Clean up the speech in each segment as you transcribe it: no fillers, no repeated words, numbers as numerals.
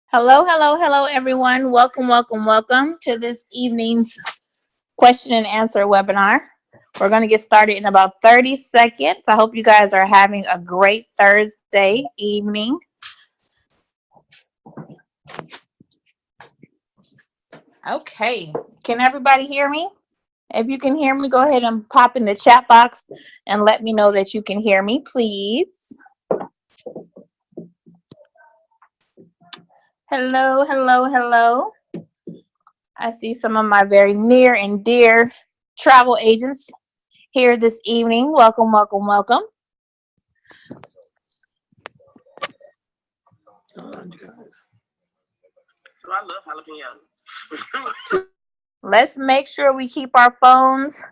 Hello, hello, hello, everyone. Welcome, welcome, welcome to this evening's question and answer webinar. We're going to get started in about 30 seconds. I hope you guys are having a great Thursday evening. Okay, can everybody hear me? If you can hear me, go ahead and pop in the chat box and let me know that you can hear me, please. Hello, hello, hello. I see some of my very near and dear travel agents here this evening. Welcome, welcome, welcome. I love jalapenos. Let's make sure we keep our phones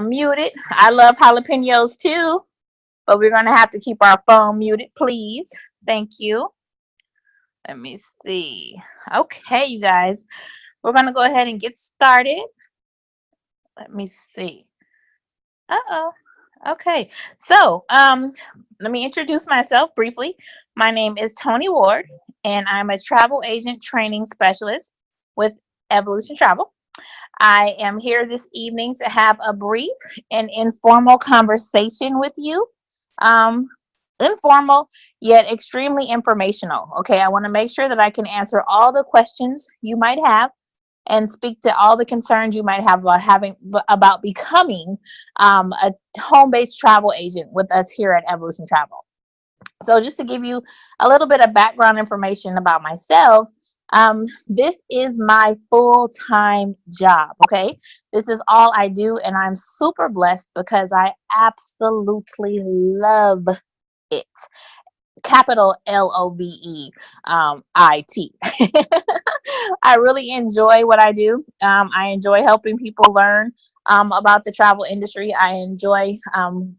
muted. I love jalapenos too, but we're going to have to keep our phone muted, please. Thank you. Let me see. Okay, you guys, we're going to go ahead and get started. Let me see. Uh-oh. Okay, so let me introduce myself briefly. My name is Toni Ward, and I'm a travel agent training specialist with Evolution Travel. I am here this evening to have a brief and informal conversation with you. Informal, yet extremely informational. Okay, I want to make sure that I can answer all the questions you might have and speak to all the concerns you might have about becoming a home-based travel agent with us here at Evolution Travel. So just to give you a little bit of background information about myself, this is my full-time job, okay? This is all I do, and I'm super blessed because I absolutely love it. Capital LOVE IT. I really enjoy what I do. I enjoy helping people learn about the travel industry. I enjoy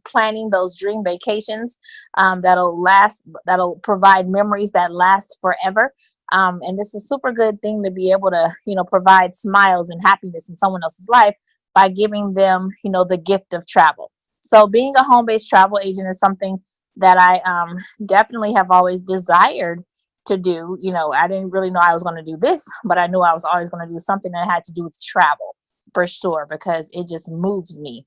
planning those dream vacations that'll provide memories that last forever. And this is a super good thing to be able to, provide smiles and happiness in someone else's life by giving them, the gift of travel. So being a home-based travel agent is something that I definitely have always desired to do. I didn't really know I was going to do this, but I knew I was always going to do something that had to do with travel for sure, because it just moves me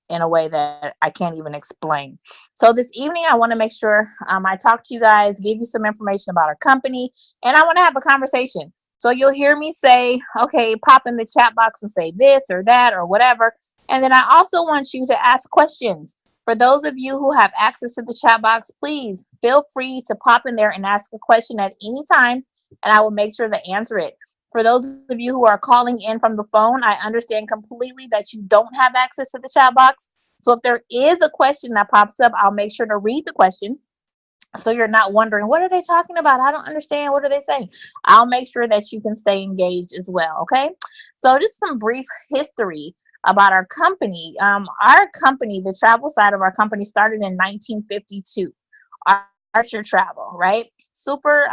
in a way that I can't even explain. So this evening, I want to make sure I talk to you guys, give you some information about our company, and I want to have a conversation. So you'll hear me say, okay, pop in the chat box and say this or that or whatever. And then I also want you to ask questions. For those of you who have access to the chat box, please feel free to pop in there and ask a question at any time, and I will make sure to answer it. For those of you who are calling in from the phone, I understand completely that you don't have access to the chat box. So if there is a question that pops up, I'll make sure to read the question, so you're not wondering, what are they talking about? I don't understand. What are they saying? I'll make sure that you can stay engaged as well. Okay. So just some brief history about our company. Our company, the travel side of our company, started in 1952. Archer Travel, right? Super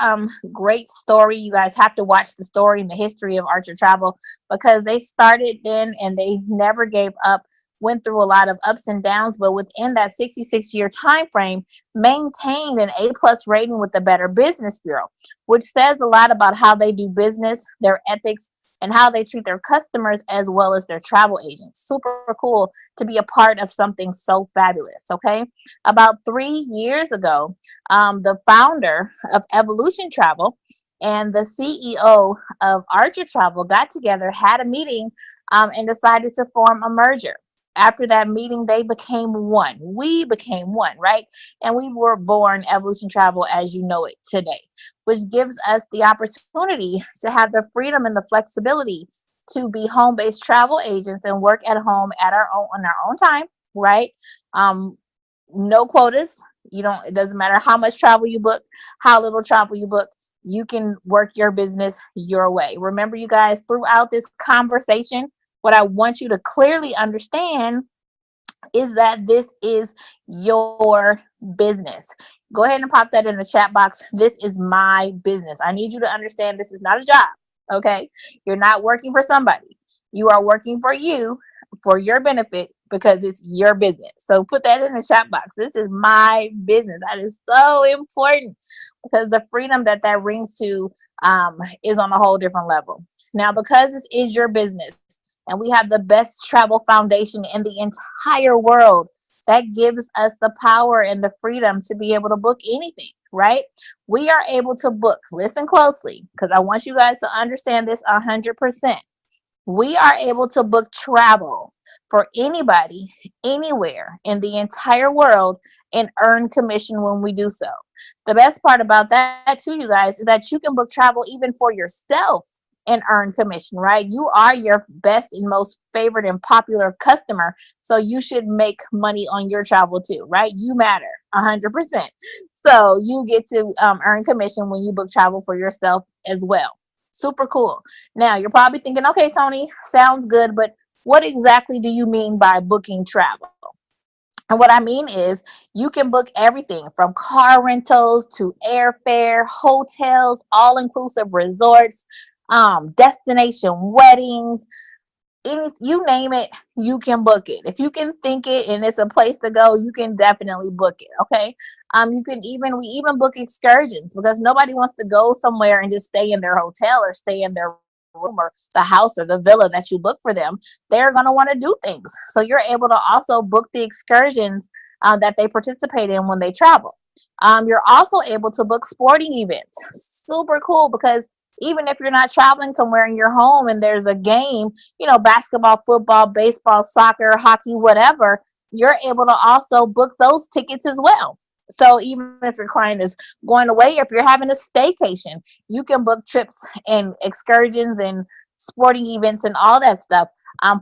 great story. You guys have to watch the story and the history of Archer Travel, because they started then and they never gave up, went through a lot of ups and downs, but within that 66-year time frame, maintained an A+ rating with the Better Business Bureau, which says a lot about how they do business, their ethics, and how they treat their customers as well as their travel agents. Super cool to be a part of something so fabulous, okay? About 3 years ago, the founder of Evolution Travel and the CEO of Archer Travel got together, had a meeting, and decided to form a merger. After that meeting, they became one. We became one, right? And we were born Evolution Travel as you know it today, which gives us the opportunity to have the freedom and the flexibility to be home-based travel agents and work at home at our own on our own time, right? No quotas. It doesn't matter how much travel you book, how little travel you book. You can work your business your way. Remember, you guys, throughout this conversation, what I want you to clearly understand is that this is your business. Go ahead and pop that in the chat box. This is my business. I need you to understand this is not a job, okay? You're not working for somebody. You are working for you, for your benefit, because it's your business. So put that in the chat box. This is my business. That is so important because the freedom that that brings to is on a whole different level. Now, because this is your business and we have the best travel foundation in the entire world, that gives us the power and the freedom to be able to book anything, right? We are able to book, listen closely, because I want you guys to understand this 100%. We are able to book travel for anybody, anywhere in the entire world and earn commission when we do so. The best part about that, too, you guys, is that you can book travel even for yourself and earn commission, right? You are your best and most favorite and popular customer. So you should make money on your travel too, right? You matter 100%. So you get to earn commission when you book travel for yourself as well. Super cool. Now you're probably thinking, okay, Toni, sounds good, but what exactly do you mean by booking travel? And what I mean is you can book everything from car rentals to airfare, hotels, all inclusive resorts, destination weddings, any, you name it, you can book it. If you can think it and it's a place to go, you can definitely book it. Okay. You can even, we even book excursions because nobody wants to go somewhere and just stay in their hotel or stay in their room or the house or the villa that you book for them. They're going to want to do things. So you're able to also book the excursions that they participate in when they travel. You're also able to book sporting events. Super cool because even if you're not traveling somewhere in your home and there's a game, you know, basketball, football, baseball, soccer, hockey, whatever, you're able to also book those tickets as well. So even if your client is going away, if you're having a staycation, you can book trips and excursions and sporting events and all that stuff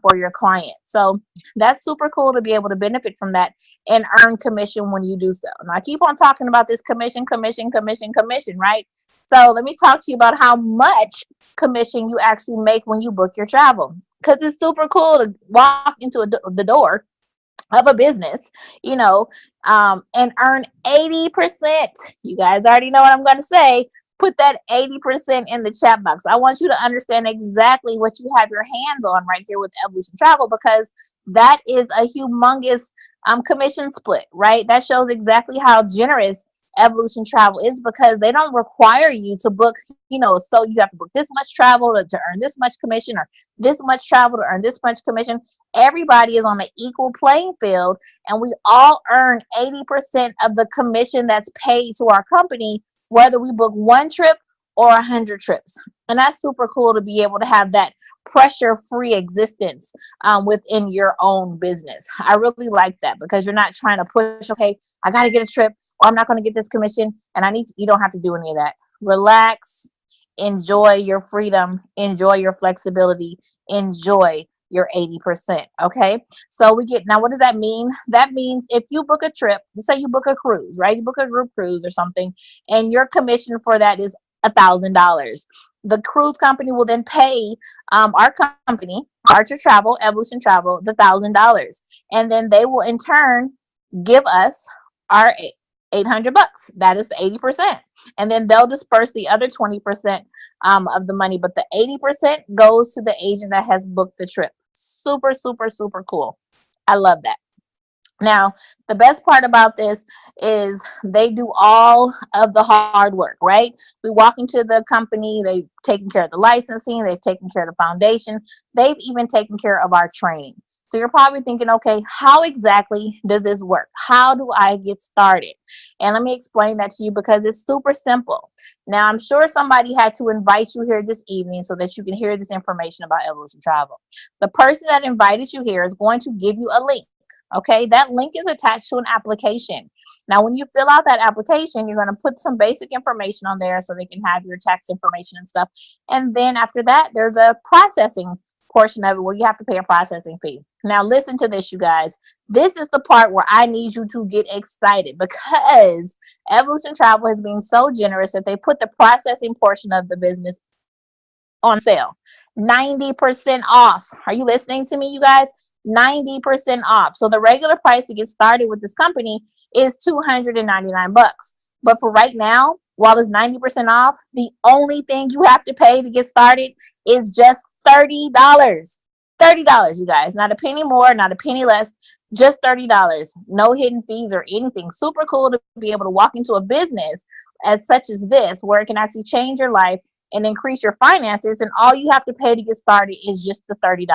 for your client. So that's super cool to be able to benefit from that and earn commission when you do so. Now I keep on talking about this commission, right? So let me talk to you about how much commission you actually make when you book your travel. Because it's super cool to walk into the door of a business, you know, and earn 80%. You guys already know what I'm going to say. Put that 80% in the chat box. I want you to understand exactly what you have your hands on right here with Evolution Travel because that is a humongous commission split, right? That shows exactly how generous Evolution Travel is because they don't require you to book, you know, so you have to book this much travel to earn this much commission or this much travel to earn this much commission. Everybody is on an equal playing field and we all earn 80% of the commission that's paid to our company, whether we book one trip or 100 trips. And that's super cool to be able to have that pressure-free existence within your own business. I really like that because you're not trying to push, okay, I got to get a trip or I'm not going to get this commission and I need to, you don't have to do any of that. Relax, enjoy your freedom, enjoy your flexibility, enjoy your 80%. Okay. So we get, now what does that mean? That means if you book a trip, let's say you book a cruise, right? You book a group cruise or something, and your commission for that is $1,000. The cruise company will then pay our company, Archer Travel, Evolution Travel, the $1,000. And then they will in turn give us our 800 bucks. That is 80%. And then they'll disperse the other 20% of the money, but the 80% goes to the agent that has booked the trip. Super, super, super cool. I love that. Now, the best part about this is they do all of the hard work, right? We walk into the company, they've taken care of the licensing, they've taken care of the foundation, they've even taken care of our training. So you're probably thinking, okay, how exactly does this work? How do I get started? And let me explain that to you because it's super simple. Now, I'm sure somebody had to invite you here this evening so that you can hear this information about Evolution Travel. The person that invited you here is going to give you a link. Okay, that link is attached to an application. Now, when you fill out that application, you're going to put some basic information on there so they can have your tax information and stuff. And then after that, there's a processing portion of it where you have to pay a processing fee. Now, listen to this, you guys. This is the part where I need you to get excited because Evolution Travel has been so generous that they put the processing portion of the business on sale. 90% off. Are you listening to me, you guys? 90% off. So the regular price to get started with this company is $299. But for right now, while it's 90% off, the only thing you have to pay to get started is just $30. $30, you guys. Not a penny more, not a penny less, just $30. No hidden fees or anything. Super cool to be able to walk into a business as such as this, where it can actually change your life and increase your finances. And all you have to pay to get started is just the $30.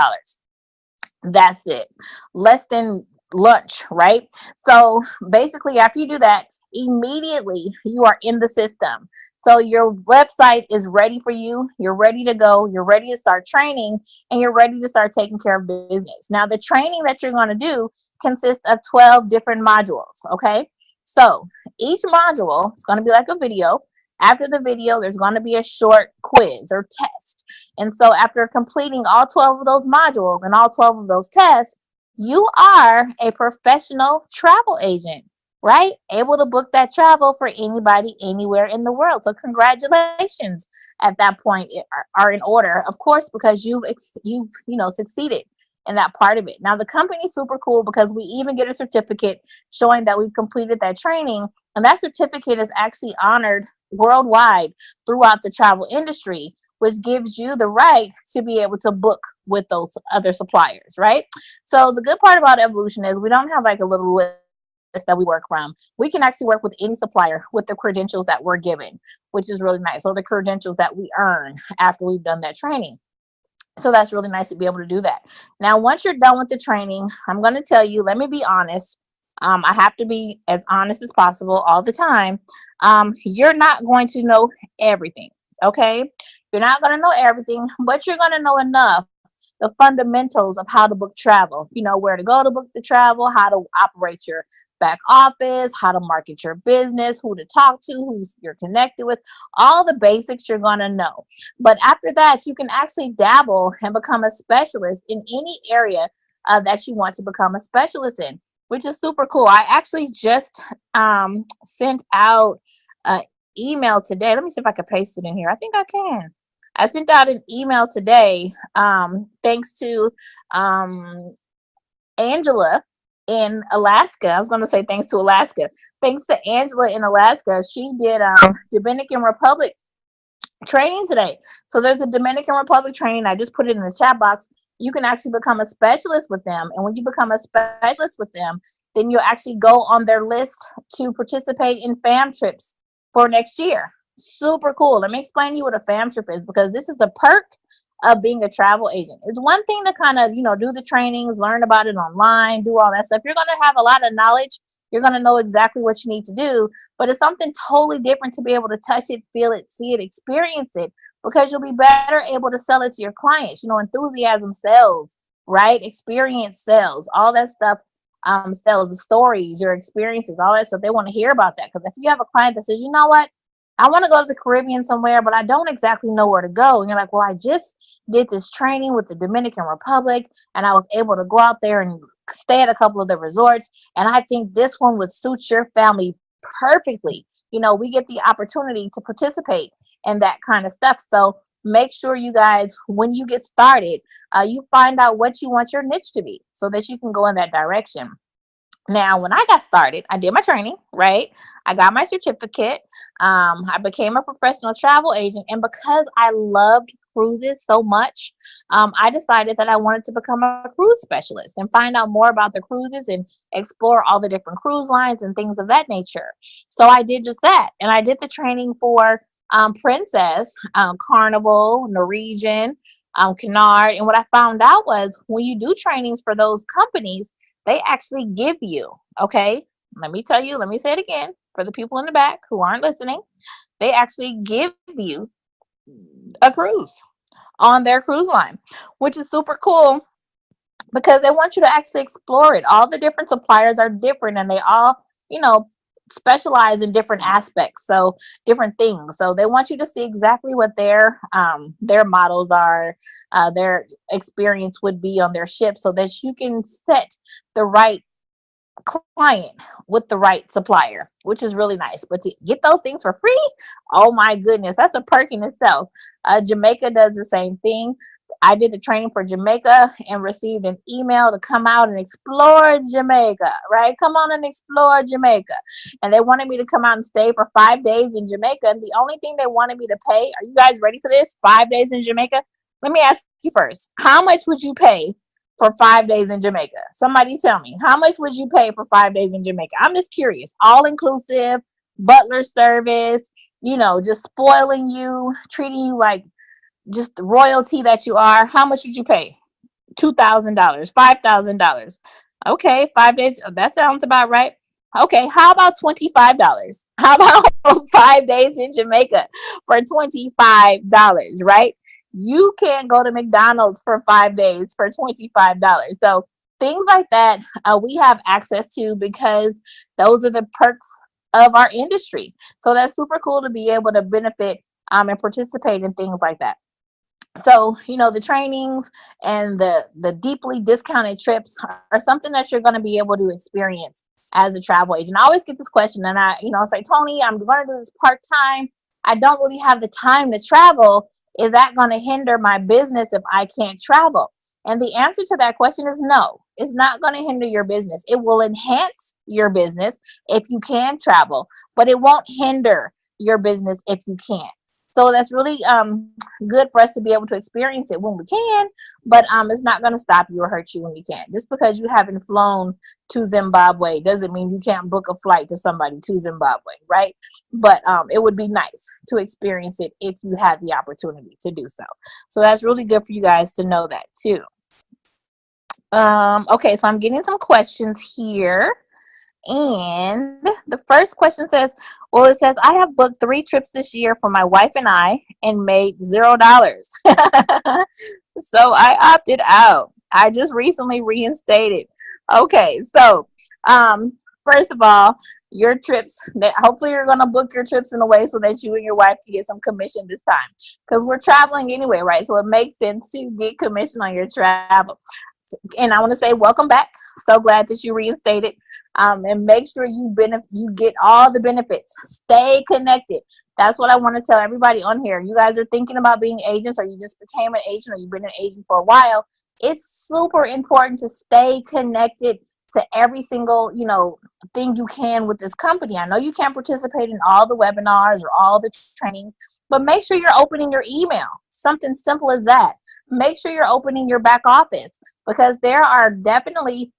That's it. Less than lunch, right? So basically, after you do that, immediately you are in the system. So your website is ready for you. You're ready to go. You're ready to start training, and you're ready to start taking care of business. Now, the training that you're going to do consists of 12 different modules. Okay. So each module is going to be like a video. After the video, there's going to be a short quiz or test. And so after completing all 12 of those modules and all 12 of those tests, you are a professional travel agent, right? Able to book that travel for anybody, anywhere in the world. So congratulations at that point are in order, of course, because you've succeeded in that part of it. Now, the company's super cool because we even get a certificate showing that we've completed that training. And that certificate is actually honored worldwide throughout the travel industry, which gives you the right to be able to book with those other suppliers, right? So the good part about Evolution is we don't have like a little list that we work from. We can actually work with any supplier with the credentials that we're given, which is really nice, or the credentials that we earn after we've done that training. So that's really nice to be able to do that. Now, once you're done with the training, I'm going to tell you, let me be honest. I have to be as honest as possible all the time. You're not going to know everything, okay? You're not going to know everything, but you're going to know enough, the fundamentals of how to book travel. You know, where to go to book the travel, how to operate your back office, how to market your business, who to talk to, who you're connected with, all the basics you're going to know. But after that, you can actually dabble and become a specialist in any area that you want to become a specialist in, which is super cool. I actually just sent out an email today. Let me see if I can paste it in here. I think I can. I sent out an email today thanks to Angela in Alaska. I was going to say thanks to Alaska. Thanks to Angela in Alaska. She did Dominican Republic training today. So there's a Dominican Republic training. I just put it in the chat box. You can actually become a specialist with them. And when you become a specialist with them, then you'll actually go on their list to participate in fam trips for next year. Super cool. Let me explain to you what a fam trip is, because this is a perk of being a travel agent. It's one thing to kind of, do the trainings, learn about it online, do all that stuff. You're going to have a lot of knowledge. You're going to know exactly what you need to do, but it's something totally different to be able to touch it, feel it, see it, experience it, because you'll be better able to sell it to your clients. Enthusiasm sells, right? Experience sells, all that stuff sells, the stories, your experiences, all that stuff. They want to hear about that, because if you have a client that says, you know what, I want to go to the Caribbean somewhere, but I don't exactly know where to go. And you're like, well, I just did this training with the Dominican Republic, and I was able to go out there and stay at a couple of the resorts. And I think this one would suit your family perfectly. We get the opportunity to participate in that kind of stuff. So make sure you guys, when you get started, you find out what you want your niche to be so that you can go in that direction. Now, when I got started, I did my training, right? I got my certificate. I became a professional travel agent. And because I loved cruises so much, I decided that I wanted to become a cruise specialist and find out more about the cruises and explore all the different cruise lines and things of that nature. So I did just that. And I did the training for Princess, Carnival, Norwegian, Cunard. And what I found out was when you do trainings for those companies, they actually give you, okay, let me say it again for the people in the back who aren't listening. They actually give you a cruise on their cruise line, which is super cool because they want you to actually explore it. All the different suppliers are different, and they all, specialize in different aspects, so different things. So they want you to see exactly what their models are, their experience would be on their ship, so that you can set the right client with the right supplier, which is really nice. But to get those things for free, oh my goodness, that's a perk in itself. Jamaica does the same thing. I did the training for Jamaica and received an email to come out and explore Jamaica, right? Come on and explore Jamaica. And they wanted me to come out and stay for 5 days in Jamaica. And the only thing they wanted me to pay, are you guys ready for this? 5 days in Jamaica, let me ask you first. How much would you pay for 5 days in Jamaica? Somebody tell me. How much would you pay for 5 days in Jamaica? I'm just curious. All inclusive, butler service, just spoiling you, treating you like just the royalty that you are. How much would you pay? $2,000, $5,000. Okay, 5 days. That sounds about right. Okay, how about $25? How about 5 days in Jamaica for $25, right? You can't go to McDonald's for 5 days for $25. So things like that, we have access to because those are the perks of our industry. So that's super cool to be able to benefit and participate in things like that. So the trainings and the deeply discounted trips are something that you're going to be able to experience as a travel agent. I always get this question, and I say, Toni, I'm going to do this part-time. I don't really have the time to travel. Is that going to hinder my business if I can't travel? And the answer to that question is no. It's not going to hinder your business. It will enhance your business if you can travel, but it won't hinder your business if you can't. So that's really good for us to be able to experience it when we can, but it's not going to stop you or hurt you when you can't. Just because you haven't flown to Zimbabwe doesn't mean you can't book a flight to somebody to Zimbabwe, right? But it would be nice to experience it if you had the opportunity to do so. So that's really good for you guys to know that too. Okay, so I'm getting some questions here. And the first question says, it says, I have booked 3 trips this year for my wife and I and made $0. So I opted out. I just recently reinstated. Okay, so first of all, your trips, that hopefully you're going to book your trips in a way so that you and your wife can get some commission this time, because we're traveling anyway, right? So it makes sense to get commission on your travel. And I want to say welcome back. So glad that you reinstated. And make sure you get all the benefits. Stay connected. That's what I want to tell everybody on here. You guys are thinking about being agents, or you just became an agent, or you've been an agent for a while. It's super important to stay connected to every single thing you can with this company. I know you can't participate in all the webinars or all the trainings, but make sure you're opening your email. Something simple as that. Make sure you're opening your back office, because there are definitely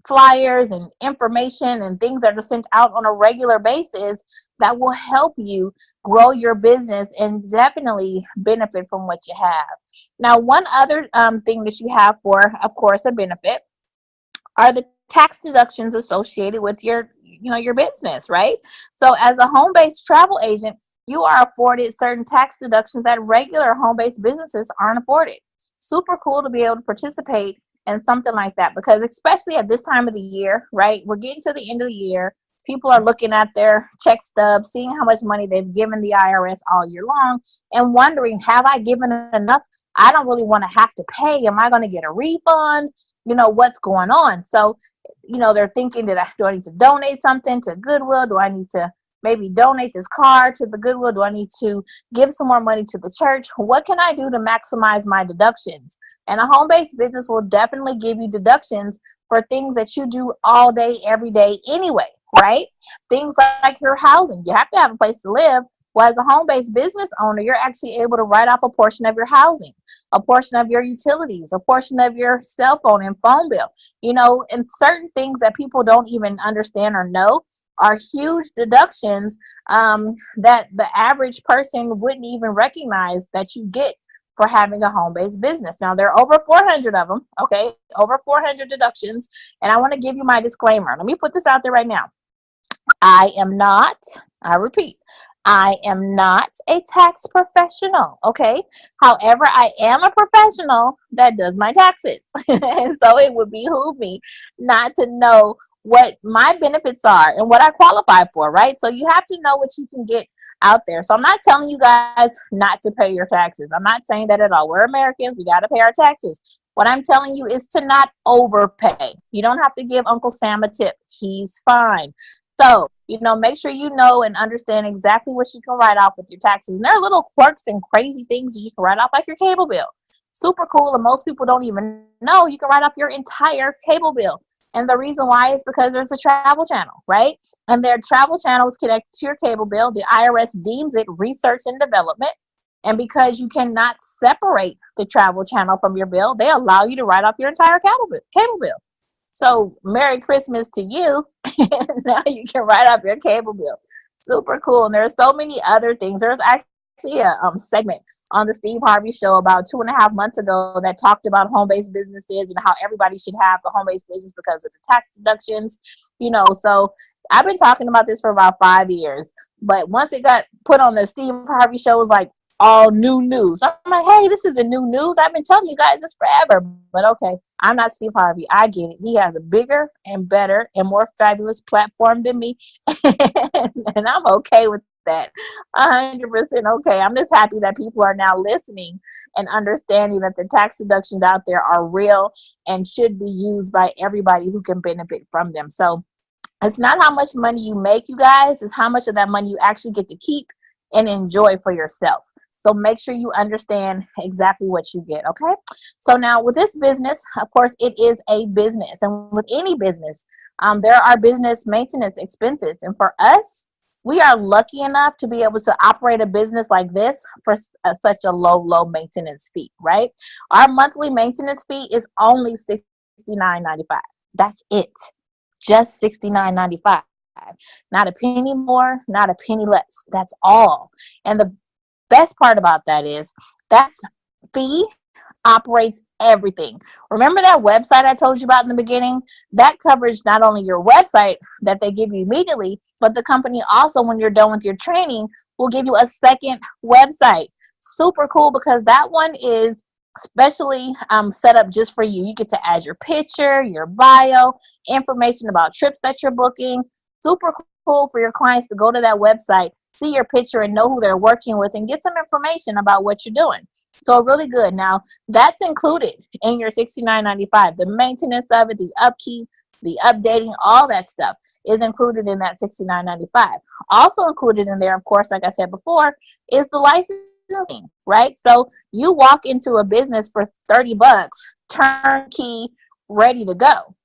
flyers and information and things that are sent out on a regular basis that will help you grow your business and definitely benefit from what you have. Now, one other thing that you have for, of course, a benefit are the tax deductions associated with your business, right? So as a home-based travel agent, you are afforded certain tax deductions that regular home-based businesses aren't afforded. Super cool to be able to participate in something like that, because especially at this time of the year, right? We're getting to the end of the year. People are looking at their check stubs, seeing how much money they've given the IRS all year long, and wondering, have I given enough? I don't really want to have to pay. Am I going to get a refund? What's going on? So, they're thinking, do I need to donate something to Goodwill? Do I need to maybe donate this car to the Goodwill? Do I need to give some more money to the church? What can I do to maximize my deductions? And a home-based business will definitely give you deductions for things that you do all day, every day anyway, right? Things like your housing. You have to have a place to live. Well, as a home-based business owner, you're actually able to write off a portion of your housing, a portion of your utilities, a portion of your cell phone and phone bill, and certain things that people don't even understand or know are huge deductions that the average person wouldn't even recognize that you get for having a home-based business. Now, there are over 400 of them, okay, over 400 deductions, and I want to give you my disclaimer. Let me put this out there right now. I repeat, I am not a tax professional, okay? However, I am a professional that does my taxes. And so it would behoove me not to know what my benefits are and what I qualify for, right? So you have to know what you can get out there. So I'm not telling you guys not to pay your taxes. I'm not saying that at all. We're Americans. We got to pay our taxes. What I'm telling you is to not overpay. You don't have to give Uncle Sam a tip. He's fine. So, make sure you know and understand exactly what you can write off with your taxes. And there are little quirks and crazy things that you can write off, like your cable bill. Super cool. And most people don't even know you can write off your entire cable bill. And the reason why is because there's a travel channel, right? And their travel channel is connected to your cable bill. The IRS deems it research and development. And because you cannot separate the travel channel from your bill, they allow you to write off your entire cable bill. So Merry Christmas to you. Now you can write off your cable bill. Super cool. And there are so many other things. There's actually a segment on the Steve Harvey show about 2.5 months ago that talked about home-based businesses and how everybody should have a home-based business because of the tax deductions. So I've been talking about this for about 5 years. But once it got put on the Steve Harvey show, it was like all new news. I'm like, hey, this isn't new news. I've been telling you guys this forever. But okay, I'm not Steve Harvey. I get it. He has a bigger and better and more fabulous platform than me. And I'm okay with that. 100% okay. I'm just happy that people are now listening and understanding that the tax deductions out there are real and should be used by everybody who can benefit from them. So it's not how much money you make, you guys. It's how much of that money you actually get to keep and enjoy for yourself. So make sure you understand exactly what you get, okay? So now with this business, of course, it is a business. And with any business, there are business maintenance expenses. And for us, we are lucky enough to be able to operate a business like this for such a low maintenance fee, right? Our monthly maintenance fee is only $69.95. That's it. Just $69.95. Not a penny more, not a penny less. That's all. And the best part about that is that fee operates everything. Remember that website I told you about in the beginning? That covers not only your website that they give you immediately, but the company also, when you're done with your training, will give you a second website. Super cool, because that one is specially set up just for you. You get to add your picture, your bio, information about trips that you're booking. Super cool for your clients to go to that website, see your picture, and know who they're working with and get some information about what you're doing. So really good. Now, that's included in your $69.95. The maintenance of it, the upkeep, the updating, all that stuff is included in that $69.95. Also included in there, of course, like I said before, is the licensing, right? So you walk into a business for $30, turnkey, ready to go.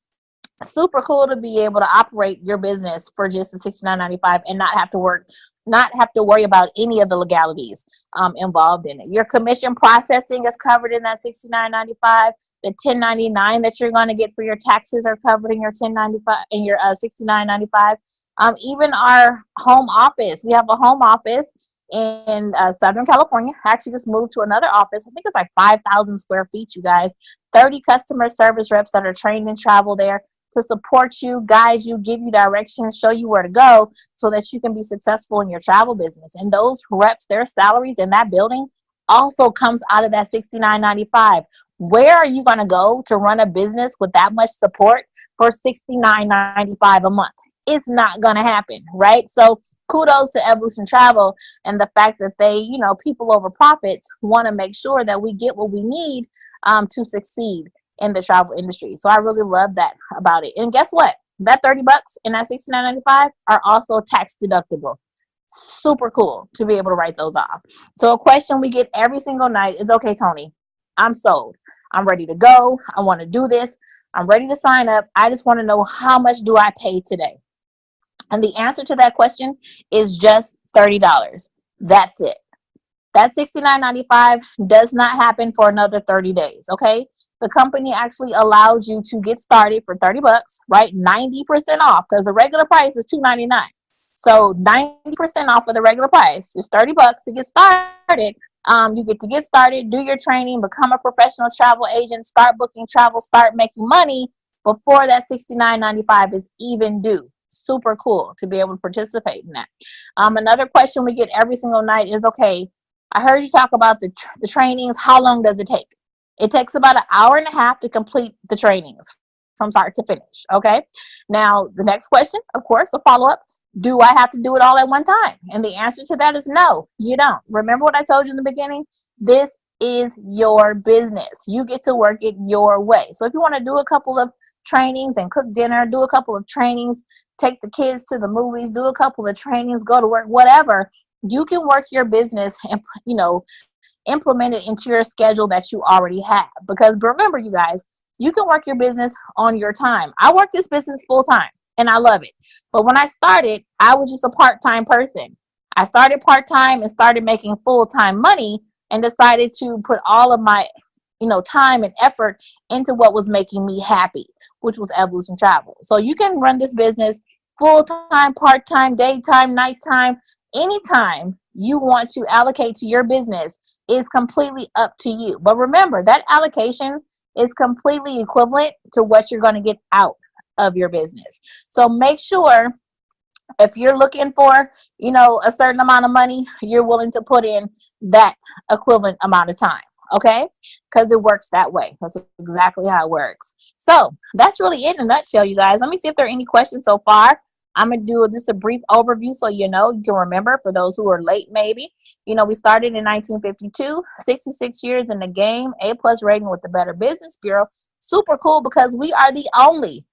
Super cool to be able to operate your business for just the $69.95 and not have to worry about any of the legalities involved in it. Your commission processing is covered in that $69.95. The 1099 that you're going to get for your taxes are covered in your 1095 in your $69.95. Even our home office, we have a home office in Southern California. I actually just moved to another office. I think it's like 5,000 square feet, you guys. 30 customer service reps that are trained in travel there to support you, guide you, give you direction, show you where to go so that you can be successful in your travel business. And those reps, their salaries in that building also comes out of that $69.95. Where are you going to go to run a business with that much support for $69.95 a month? It's not going to happen, right? So kudos to Evolution Travel and the fact that they, people over profits, want to make sure that we get what we need to succeed in the travel industry. So I really love that about it. And guess what? That $30 and that $69.95 are also tax deductible. Super cool to be able to write those off. So a question we get every single night is, okay, Toni, I'm sold. I'm ready to go. I want to do this. I'm ready to sign up. I just want to know, how much do I pay today? And the answer to that question is just $30. That's it. That $69.95 does not happen for another 30 days, okay? The company actually allows you to get started for $30, right? 90% off, because the regular price is $299. So 90% off of the regular price, just $30 to get started. You get to get started, do your training, become a professional travel agent, start booking travel, start making money before that $69.95 is even due. Super cool to be able to participate in that. Another question we get every single night is, okay, I heard you talk about the trainings. How long does it take? It takes about an hour and a half to complete the trainings from start to finish, okay? Now, the next question, of course, the follow-up, do I have to do it all at one time? And the answer to that is no, you don't. Remember what I told you in the beginning? This is your business. You get to work it your way. So if you want to do a couple of trainings and cook dinner, do a couple of trainings, take the kids to the movies, do a couple of trainings, go to work, whatever, you can work your business and, implement it into your schedule that you already have. Because remember, you guys, you can work your business on your time. I work this business full time and I love it. But when I started, I was just a part-time person. I started part-time and started making full-time money and decided to put all of my time and effort into what was making me happy, which was Evolution Travel. So you can run this business full-time, part-time, daytime, nighttime, anytime you want to allocate to your business is completely up to you. But remember, that allocation is completely equivalent to what you're going to get out of your business. So make sure if you're looking for, a certain amount of money, you're willing to put in that equivalent amount of time. Okay, because it works that way. That's exactly how it works. So that's really it in a nutshell, you guys. Let me see if there are any questions so far. I'm gonna do just a brief overview so you can remember. For those who are late, maybe we started in 1952, 66 years in the game, A+ rating with the Better Business Bureau. Super cool because we are the only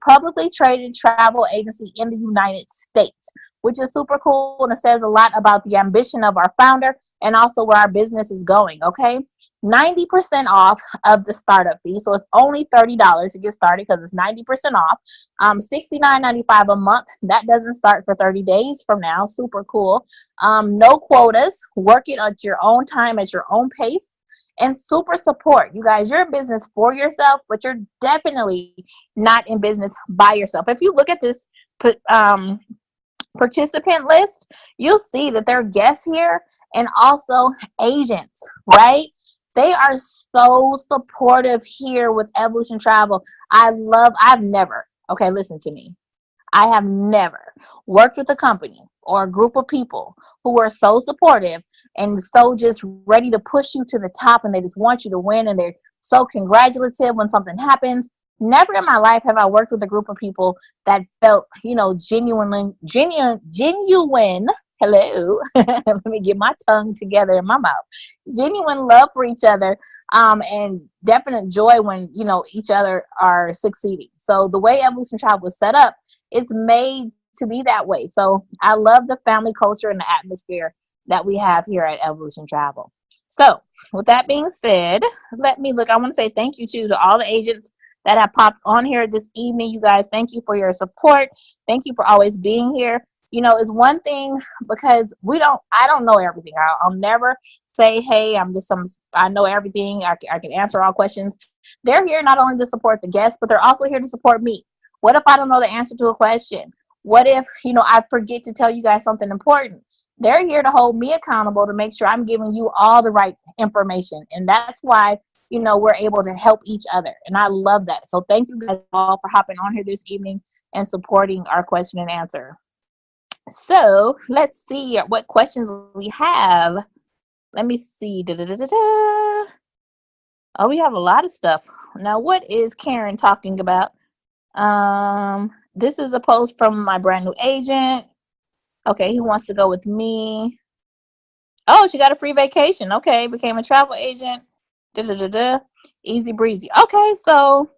publicly traded travel agency in the United States, which is super cool, and it says a lot about the ambition of our founder and also where our business is going. Okay, 90% off of the startup fee, so it's only $30 to get started because it's 90% off. $69.95 a month. That doesn't start for 30 days from now. Super cool. No quotas. Work it at your own time, at your own pace. And super support. You guys, you're in business for yourself, but you're definitely not in business by yourself. If you look at this participant list, you'll see that there are guests here and also agents, right? They are so supportive here with Evolution Travel. I've never, okay, listen to me. I have never worked with a company or a group of people who are so supportive and so just ready to push you to the top, and they just want you to win, and they're so congratulative when something happens. Never in my life have I worked with a group of people that felt, genuine. Hello. Let me get my tongue together in my mouth. Genuine love for each other, and definite joy when, each other are succeeding. So the way Evolution Travel was set up, it's made to be that way. So I love the family culture and the atmosphere that we have here at Evolution Travel. So with that being said, let me look. I want to say thank you to all the agents that have popped on here this evening. You guys, thank you for your support. Thank you for always being here. It's one thing because I don't know everything. I'll never say, hey, I know everything. I can answer all questions. They're here not only to support the guests, but they're also here to support me. What if I don't know the answer to a question? What if, I forget to tell you guys something important? They're here to hold me accountable to make sure I'm giving you all the right information. And that's why we're able to help each other. And I love that. So thank you guys all for hopping on here this evening and supporting our question and answer. So let's see what questions we have. Let me see. Oh, we have a lot of stuff. Now, what is Karen talking about? This is a post from my brand new agent. Okay, who wants to go with me? Oh, she got a free vacation. Okay, became a travel agent. Easy breezy. Okay, so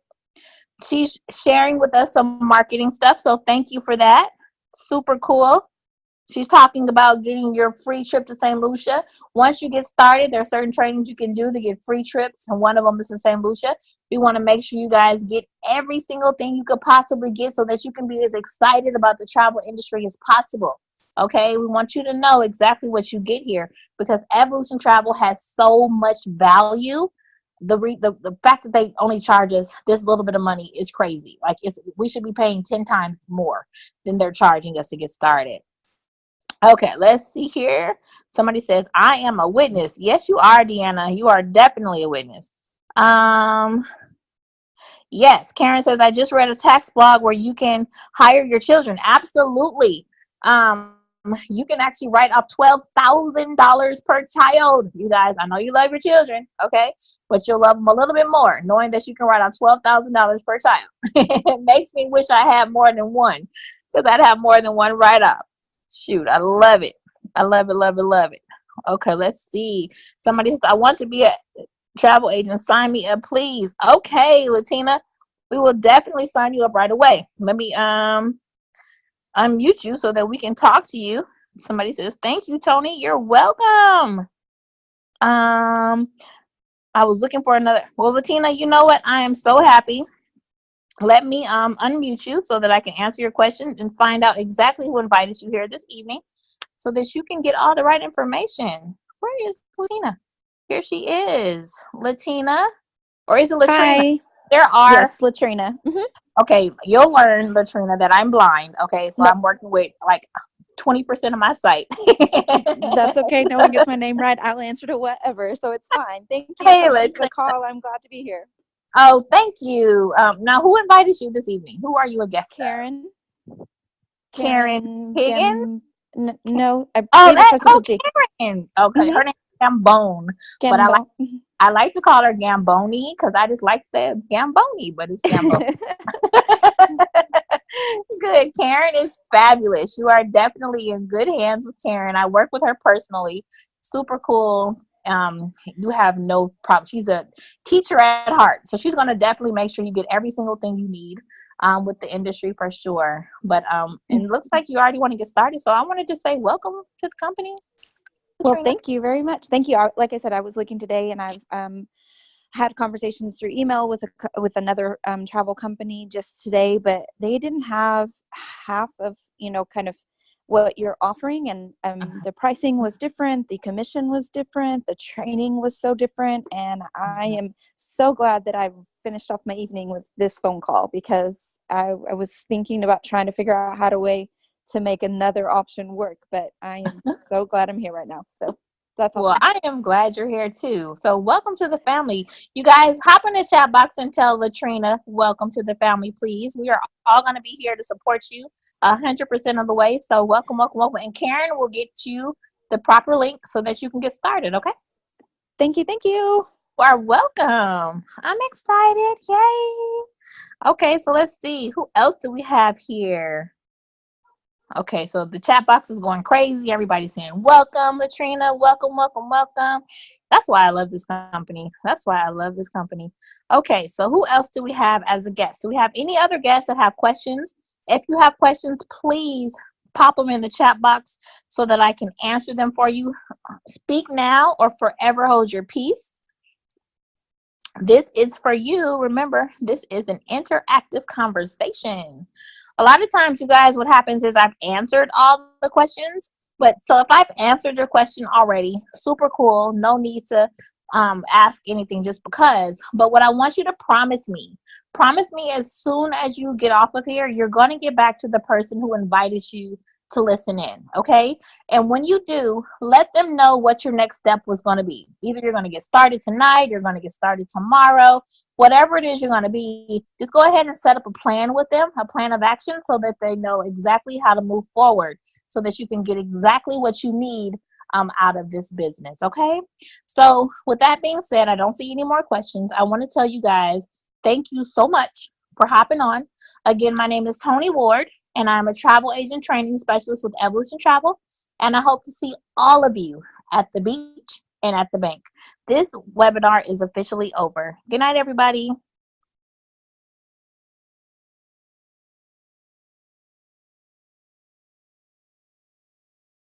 she's sharing with us some marketing stuff. So thank you for that. Super cool. She's talking about getting your free trip to St. Lucia. Once you get started, there are certain trainings you can do to get free trips, and one of them is to St. Lucia. We want to make sure you guys get every single thing you could possibly get so that you can be as excited about the travel industry as possible. Okay, we want you to know exactly what you get here because Evolution Travel has so much value. The fact that they only charge us this little bit of money is crazy. Like we should be paying 10 times more than they're charging us to get started. Okay, let's see here. Somebody says, I am a witness. Yes, you are, Deanna. You are definitely a witness. Yes, Karen says, I just read a tax blog where you can hire your children. Absolutely. You can actually write off $12,000 per child. You guys, I know you love your children, okay? But you'll love them a little bit more, knowing that you can write off $12,000 per child. It makes me wish I had more than one, because I'd have more than one write-off. Shoot, I love it. I love it, love it, love it. Okay, let's see. Somebody says, I want to be a travel agent. Sign me up, please. Okay, Latina, we will definitely sign you up right away. Let me unmute you so that we can talk to you. Somebody says, thank you, Toni. You're welcome. I was looking for another. Well, Latina, you know what? I am so happy let me unmute you so that I can answer your questions and find out exactly who invited you here this evening so that you can get all the right information. Where is Latina? Here she is. Latina, or is it Latrina? Hi. There are, Yes, Latrina. okay, you'll learn, Latrina, that I'm blind. Okay, so No, I'm working with like 20% of my sight. that's okay. No one gets my name right. I'll answer to whatever, so it's fine. Thank you Hey, so much for the Latrina. call. I'm glad to be here. Oh, thank you. Now, who invited you this evening? Who are you a guest of? Karen. Karen Karen Higgins? Gam. No, I Oh, believe it starts with a G. Karen. Okay, Mm-hmm. her name is Gambone, but Gambo. I like to call her Gamboni because I just like the Gamboni, but it's Gamboni. Good. Karen is fabulous. You are definitely in good hands with Karen. I work with her personally. Super cool. You have no problem. She's a teacher at heart. So she's going to definitely make sure you get every single thing you need with the industry for sure. But and it looks like you already want to get started. So I wanted to say welcome to the company, Well, Katrina. thank you very much. Thank you. Like I said, I was looking today, and I've had conversations through email with another travel company just today, but they didn't have half of kind of what you're offering, and the pricing was different, the commission was different, the training was so different, and I am so glad that I finished off my evening with this phone call because I was thinking about trying to figure out how to make another option work, but I am so glad I'm here right now. So that's Well, awesome. I am glad you're here too. So, welcome to the family. You guys, hop in the chat box and tell Latrina, welcome to the family, please. We are all going to be here to support you 100% of the way. So, welcome, welcome, welcome. And Karen will get you the proper link so that you can get started, okay? Thank you. Thank you. You are welcome. I'm excited. Yay. Okay, so let's see. Who else do we have here? Okay, so the chat box is going crazy. Everybody's saying, welcome, Latrina. Welcome, welcome, welcome. That's why I love this company. That's why I love this company. Okay, so who else do we have as a guest? Do we have any other guests that have questions? If you have questions, please pop them in the chat box so that I can answer them for you. Speak now or forever hold your peace. This is for you. Remember, this is an interactive conversation. A lot of times, you guys, what happens is I've answered all the questions. But so if I've answered your question already, super cool. No need to ask anything just because. But what I want you to promise me as soon as you get off of here, you're going to get back to the person who invited you to listen in. Okay. And when you do, let them know what your next step was going to be. Either you're going to get started tonight, you're going to get started tomorrow, whatever it is you're going to be, just go ahead and set up a plan with them, a plan of action so that they know exactly how to move forward so that you can get exactly what you need out of this business. Okay. So with that being said, I don't see any more questions. I want to tell you guys, thank you so much for hopping on. Again, my name is Toni Ward, and I'm a travel agent training specialist with Evolution Travel. And I hope to see all of you at the beach and at the bank. This webinar is officially over. Good night, everybody.